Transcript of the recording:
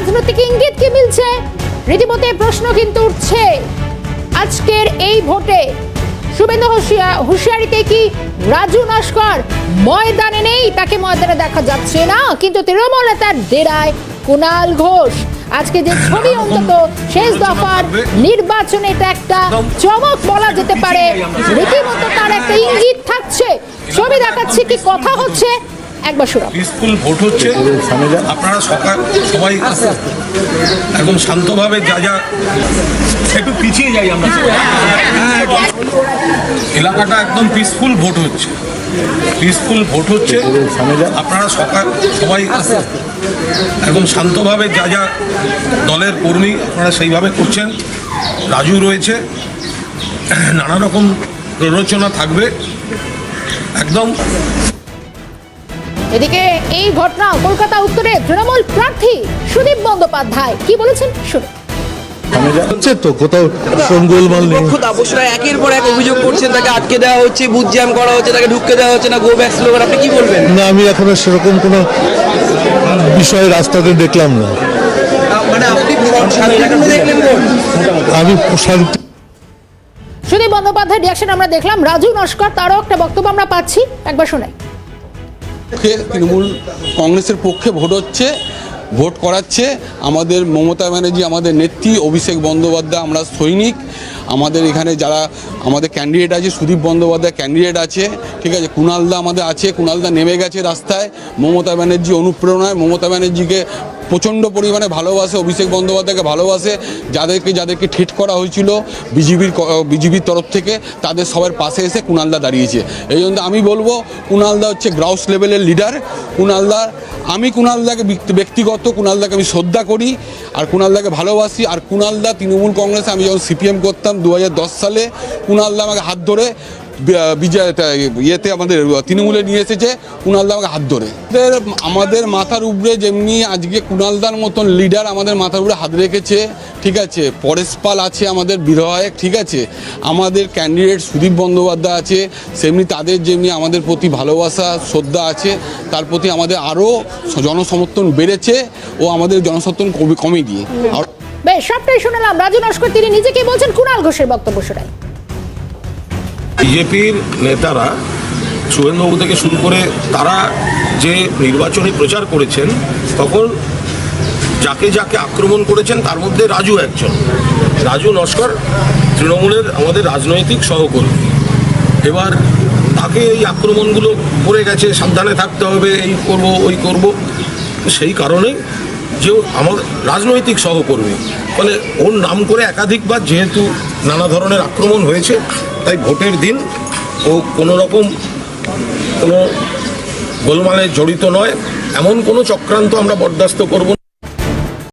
রাজনৈতিক ইঙ্গিত কি মিলছে রীতিমতো প্রশ্ন কিন্তু উঠছে। আজকের এই ভোটে শুভেন্দু হুঁশিয়ারিতে কি রাজু নস্কর ময়দানে নেই, তাকে ময়দানে দেখা যাচ্ছে না, কিন্তু তৃণমূল নেতার ডেরায় কুণাল ঘোষ। আজকে যে ছবি অন্তত শেষ দফার নির্বাচনে এটা একটা চমক বলা যেতে পারে, রীতিমতো তার একটা ইঙ্গিত থাকছে। ছবি দেখাচ্ছে কি কথা হচ্ছে একবার শুনো। পিসফুল ভোট হচ্ছে, আপনারা সবাই একদম শান্তভাবে যা একটু পিছিয়ে যাই আমরা। এলাকাটা একদম পিসফুল ভোট হচ্ছে, আপনারা সবাই একদম শান্তভাবে যা দলের কর্মী আপনারা সেইভাবে করছেন। রাজু রয়েছে, নানা রকম প্ররোচনা থাকবে একদম। এদিকে এই ঘটনা কলকাতা উত্তরে তৃণমূল প্রার্থী সুদীপ বন্দ্যোপাধ্যায় কি বলেছেন শুনুন। একের পর এক অভিযোগ করছেন, তাকে আটকে দেওয়া হচ্ছে, বুথ জ্যাম করা হচ্ছে, তাকে ঢুকতে দেওয়া হচ্ছে না, গো ব্যাক স্লোগান। আপনি কি বলবেন? না, আমি এখনো সেরকম কোনো বিষয়ে রাস্তাতে দেখলাম না। মানে আপনি আমি শান্তি। সুদীপ বন্দ্যোপাধ্যায়ের রিয়াকশন আমরা দেখলাম, রাজু নস্কর তারও একটা বক্তব্য আমরা পাচ্ছি, একবার শোনাই। তৃণমূল কংগ্রেসের পক্ষে ভোট হচ্ছে, ভোট করাচ্ছে আমাদের মমতা ব্যানার্জি, আমাদের নেত্রী, অভিষেক বন্দ্যোপাধ্যায়, আমরা সৈনিক। আমাদের এখানে যারা আমাদের ক্যান্ডিডেট আছে, সুদীপ বন্দ্যোপাধ্যায় ক্যান্ডিডেট আছে, ঠিক আছে, কুণালদা আমাদের আছে, কুণালদা নেমে গেছে রাস্তায় মমতা ব্যানার্জি অনুপ্রেরণায়। মমতা ব্যানার্জিকে প্রচণ্ড পরিমাণে ভালোবাসে, অভিষেক বন্দ্যোপাধ্যায়কে ভালোবাসে। যাদেরকে ঠেট করা হয়েছিল বিজেপির তরফ থেকে, তাদের সবার পাশে এসে কুণালদা দাঁড়িয়েছে। এই জন্য আমি বলবো কুণালদা হচ্ছে গ্রাউন্ড লেভেলের লিডার। আমি কুণালদাকে ব্যক্তিগত কুণালদাকে আমি শ্রদ্ধা করি আর কুণালদাকে ভালোবাসি। আর কুণালদা তৃণমূল কংগ্রেসে আমি যখন সিপিএম করতাম 2010 সালে, কুণালদা আমাকে হাত ধরে আমাদের তৃণমূলে নিয়ে এসেছে, কুণালদা আমাকে হাত ধরে। আমাদের মাথার উপরে যেমনি আজকে কুণালদার মতন লিডার আমাদের মাথার উপরে হাত রেখেছে, ঠিক আছে, পরেশ পাল আছে আমাদের বিধায়ক, ঠিক আছে, আমাদের ক্যান্ডিডেট সুদীপ বন্দ্যোপাধ্যায় আছে, সেমনি তাদের যেমনি আমাদের প্রতি ভালোবাসা শ্রদ্ধা আছে, তার প্রতি আমাদের আরও জনসমর্থন বেড়েছে ও আমাদের জনসমর্থন কমেনি। বেশ, সবটাই শুনলাম রাজু নস্কর, তিনি নিজেকে বলছেন। কুণাল ঘোষের বক্তব্য শোনাই। বিজেপির নেতারা শুভেন্দুবাবু থেকে শুরু করে তারা যে নির্বাচনী প্রচার করেছেন, তখন যাকে আক্রমণ করেছেন তার মধ্যে রাজু একজন। রাজু নস্কর তৃণমূলের আমাদের রাজনৈতিক সহকর্মী। এবার তাকে এই আক্রমণগুলো করে গেছে, সাবধানে থাকতে হবে, এই করব ওই করব, সেই কারণেই যে আমার রাজনৈতিক সহকর্মী, ফলে ওর নাম করে একাধিকবার যেহেতু নানা ধরনের আক্রমণ হয়েছে, তাই ভোটের দিন ও কোনো গোলমালে জড়িত নয়, এমন কোনো চক্রান্ত আমরা বরদাস্ত করব না।